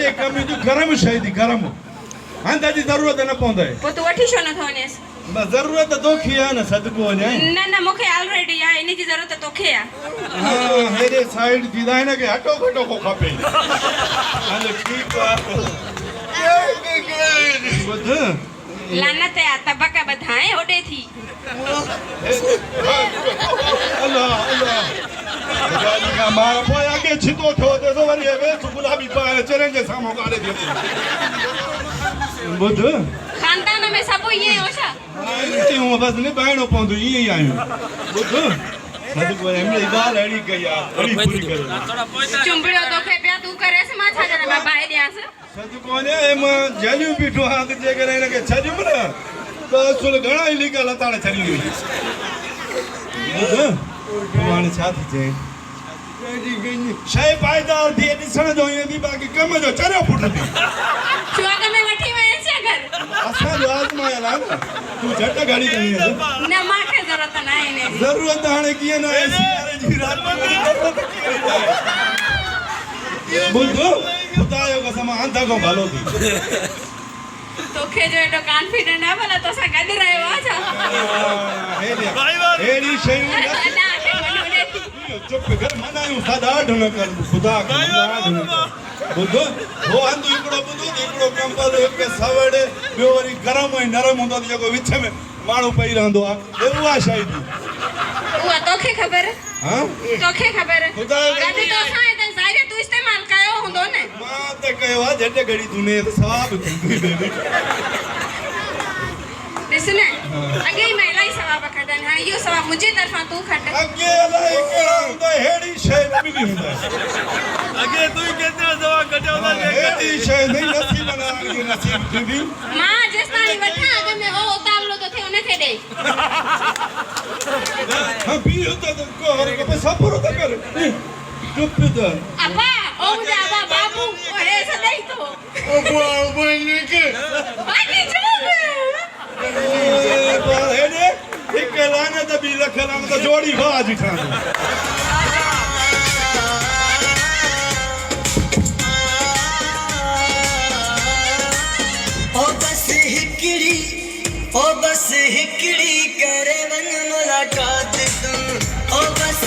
हेॾे कम जो गरम शइ थी गरम हाणे जी ज़रूरत न पवंदे पोइ तूं वठी छो नथो वञेसि बस ज़रूरत तोखे आहे न सदको वञे न न मूंखे ऑलरेडी आहे इन जी ज़रूरत तोखे आहे हाँ हेॾे साइड थी था हिन खे हटो घटो को खपे हलो ठीकु आहे ॿुध लानत आहे तबक ॿधाए होॾे थी अल्लाह अल्लाह गाली का मार पोइ अॻे छितो थियो ते तो वरी वेस गुलाबी पाए चरन जे साम्हूं गाड़े ॾियो ॿुध खानदान में सभु ईअं ई हो छा क्यों बस ने बाइणो पवंदो ईअं ई आहियूं ॿुध सदको हिनजी ॻाल्हि अहिड़ी कई आहे अहिड़ी पूरी करे चुंबड़ियो तोखे पिया तूं करेसि मां छा करे मां बाहि ॾियांसि सदको ने मां जलियूं बीठो आहियां त जेकॾहिं हिनखे छॾियुमि न त असुल घणा ई लिका लताड़ छॾी हुई ॿुध तूं हाणे छा थी चए शइ पाइदार थिए ॾिसण जो ईअं थी बाक़ी कम जो चरियो पुट थी चुआग में वठी वञेसि छा घर असांजो आज़मायल आहे न तूं झटि घड़ी कंदी न मूंखे ज़रूरत न आहे इन जी ज़रूरत हाणे कीअं न आहे सियारे जी राति में ॿुध ख़ुदा जो कसम अंधा खां भलो थी तोखे जो एॾो कॉन्फिडेंट आहे भला तोसां गॾु रहियो आहे छा अहिड़ी शयूं चुप कर मनायूं सादा ॾाढो न कर ख़ुदा ॾाढो न कर ॿुध हो हंधु हिकिड़ो ॿुधो हिकिड़ो कंबल हिकु सवड़ ॿियो वरी गरम ऐं नरम हूंदो आहे जेको विच में माण्हू पई रहंदो आहे उहा शइ थी उहा तोखे ख़बर हा तोखे ख़बर ख़ुदा गॾु तोसां आहे त ज़ाहिर तूं इस्तेमालु कयो हूंदो न मां त कयो आहे झटि घड़ी तूं ने सवाब थींदी ॾिस न अॻे ई मां इलाही सवाब खटनि हाणे इहो सवाब मुंहिंजे तरफ़ां तूं खट अॻे अलाए कहिड़ा हूंदा अहिड़ी शइ बि हूंदा अॻे तूं ई केतिरा दवा कढिया हूंदा अहिड़ी शइ नहीं नसीब न नसीब थींदी मां जेसिताईं वठां अॻ में हो उतावलो तो थिए उनखे ॾे हाँ बीहो त को पे सब्र त कर चुप त अबा ओ मुंहिंजा अबा बाबू ओ हे सदाई तो ओ बोलने के बाकी चुप हेॾे हिकु लानत ॿी लख लानत जोड़ी बाज ठाह ओ बस हिकड़ी करे वन मुलाकात तू ओ बस